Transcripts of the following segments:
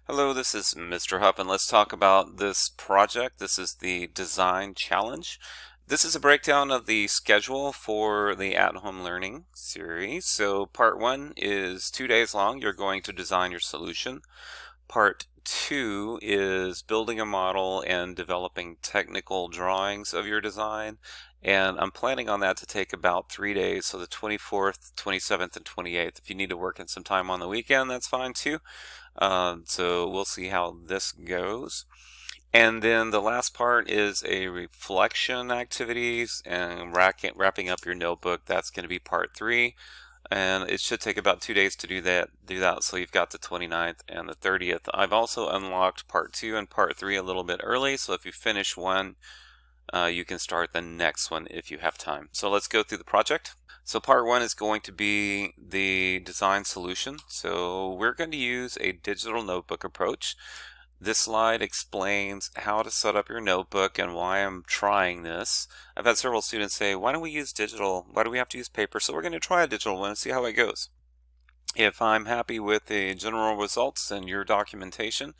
Hello, this is Mr. Huff, and let's talk about this project. This is the Design Challenge. This is a breakdown of the schedule for the at-home learning series. So part one is 2 days long. You're going to design your solution. Part two is building a model and developing technical drawings of your design. And I'm planning on that to take about 3 days, so the 24th, 27th, and 28th. If you need to work in some time on the weekend, that's fine too. So we'll see how this goes. And then the last part is a reflection activities and wrapping up your notebook. That's going to be part three. And it should take about 2 days to do that. So you've got the 29th and the 30th. I've also unlocked part two and part three a little bit early. So if you finish one, you can start the next one if you have time. So let's go through the project. So part one is going to be the design solution. So we're going to use a digital notebook approach. This slide explains how to set up your notebook and why I'm trying this. I've had several students say, why don't we use digital? Why do we have to use paper? So we're going to try a digital one and see how it goes. If I'm happy with the general results and your documentation,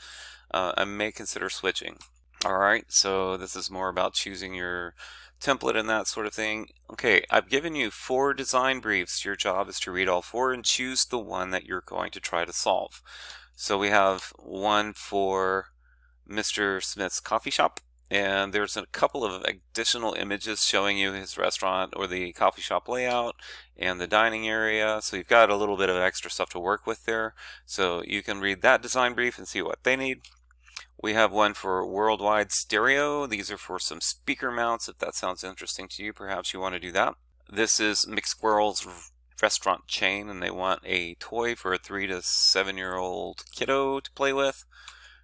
I may consider switching. All right, so this is more about choosing your template and that sort of thing. Okay, I've given you 4 design briefs. Your job is to read all 4 and choose the one that you're going to try to solve. So we have one for Mr. Smith's coffee shop, and there's a couple of additional images showing you his restaurant or the coffee shop layout and the dining area. So you've got a little bit of extra stuff to work with there. So you can read that design brief and see what they need. We have one for worldwide stereo. These are for some speaker mounts. If that sounds interesting to you, perhaps you want to do that. This is McSquirrel's restaurant chain, and they want a toy for a 3 to 7-year-old kiddo to play with.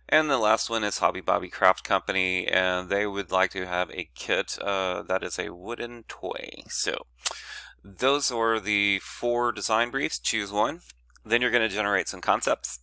And the last one is Hobby Bobby Craft Company, and they would like to have a kit that is a wooden toy. So those are the 4 design briefs. Choose one. Then you're going to generate some concepts.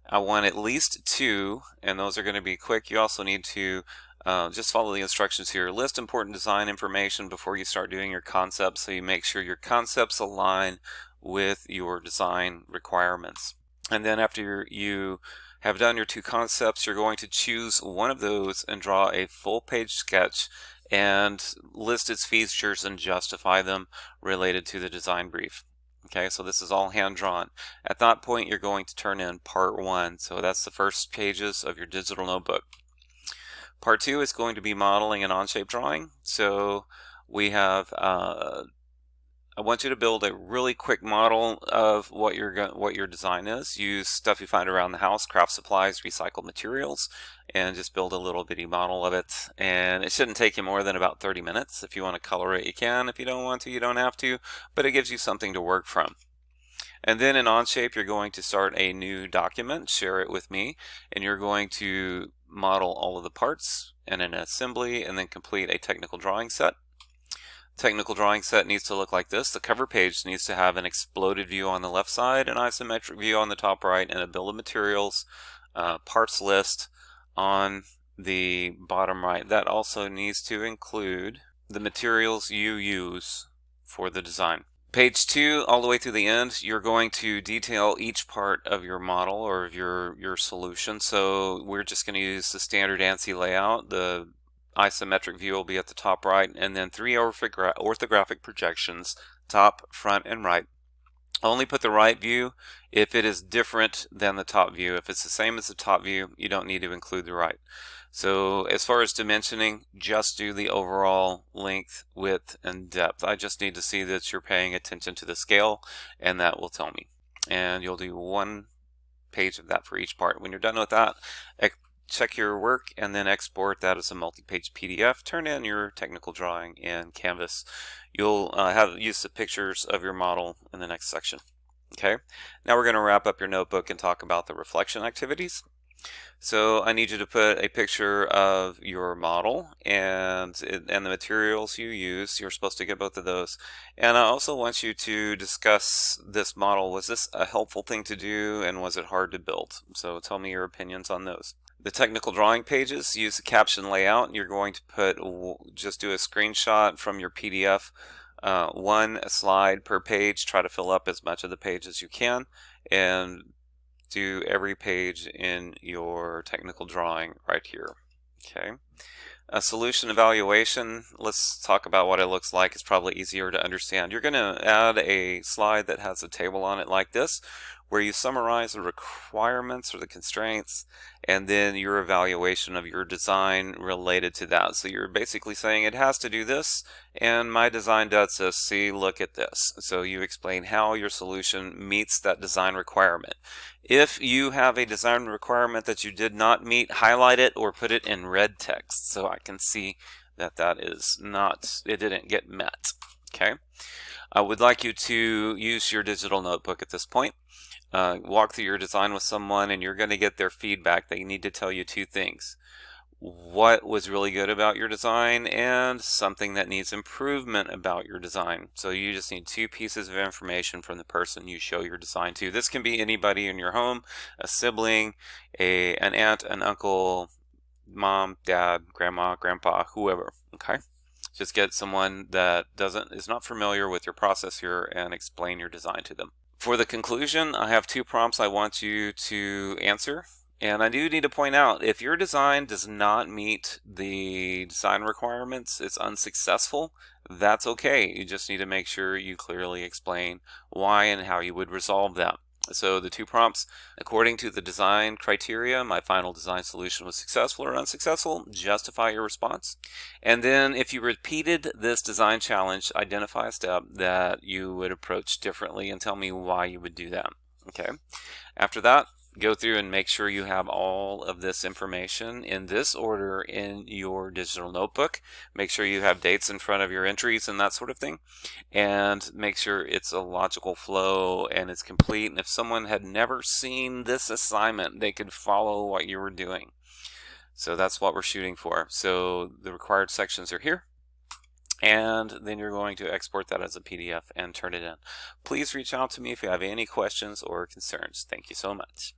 I want at least 2, and those are going to be quick. You also need to just follow the instructions here. List important design information before you start doing your concepts, so you make sure your concepts align with your design requirements. And then after you have done your 2 concepts, you're going to choose one of those and draw a full-page sketch and list its features and justify them related to the design brief. Okay, so this is all hand-drawn. At that point, you're going to turn in part 1. So that's the first pages of your digital notebook. Part 2 is going to be modeling and on-shape drawing. So we have, I want you to build a really quick model of what your design is. Use stuff you find around the house, craft supplies, recycled materials, and just build a little bitty model of it. And it shouldn't take you more than about 30 minutes. If you want to color it, you can. If you don't want to, you don't have to, but it gives you something to work from. And then in Onshape, you're going to start a new document, share it with me, and you're going to model all of the parts in an assembly and then complete a technical drawing set. Technical drawing set needs to look like this. The cover page needs to have an exploded view on the left side, an isometric view on the top right, and a bill of materials parts list on the bottom right. That also needs to include the materials you use for the design. Page 2, all the way through the end, you're going to detail each part of your model or your solution. So we're just going to use the standard ANSI layout. The isometric view will be at the top right, and then 3 orthographic projections, top, front, and right. Only put the right view if it is different than the top view. If it's the same as the top view, you don't need to include the right. So as far as dimensioning, just do the overall length, width, and depth. I just need to see that you're paying attention to the scale, and that will tell me. And you'll do 1 page of that for each part. When you're done with that, check your work and then export that as a multi-page PDF. Turn in your technical drawing in Canvas. You'll use the pictures of your model in the next section. Okay, now we're going to wrap up your notebook and talk about the reflection activities. So I need you to put a picture of your model and the materials you use. You're supposed to get both of those. And I also want you to discuss this model. Was this a helpful thing to do, and was it hard to build? So tell me your opinions on those. The technical drawing pages, use the caption layout. You're going to just do a screenshot from your PDF, 1 slide per page. Try to fill up as much of the page as you can, and do every page in your technical drawing right here. Okay. A solution evaluation, let's talk about what it looks like. It's probably easier to understand. You're going to add a slide that has a table on it like this, where you summarize the requirements or the constraints, and then your evaluation of your design related to that. So you're basically saying it has to do this, and my design does this. See, look at this. So you explain how your solution meets that design requirement. If you have a design requirement that you did not meet, highlight it or put it in red text so I can see that that is not, it didn't get met. Okay. I would like you to use your digital notebook at this point. Walk through your design with someone and you're going to get their feedback. They need to tell you two things: what was really good about your design and something that needs improvement about your design. So you just need two pieces of information from the person you show your design to. This can be anybody in your home, a sibling, an aunt, an uncle, mom, dad, grandma, grandpa, whoever. Okay, just get someone that is not familiar with your process here and explain your design to them. For the conclusion, I have two prompts I want you to answer. And I do need to point out, if your design does not meet the design requirements, it's unsuccessful, that's okay. You just need to make sure you clearly explain why and how you would resolve that. So the two prompts: according to the design criteria, my final design solution was successful or unsuccessful. Justify your response. And then if you repeated this design challenge, identify a step that you would approach differently and tell me why you would do that. Okay. After that, go through and make sure you have all of this information in this order in your digital notebook. Make sure you have dates in front of your entries and that sort of thing, and make sure it's a logical flow and it's complete. And if someone had never seen this assignment, they could follow what you were doing. So that's what we're shooting for. So the required sections are here, and then you're going to export that as a PDF and turn it in. Please reach out to me if you have any questions or concerns. Thank you so much.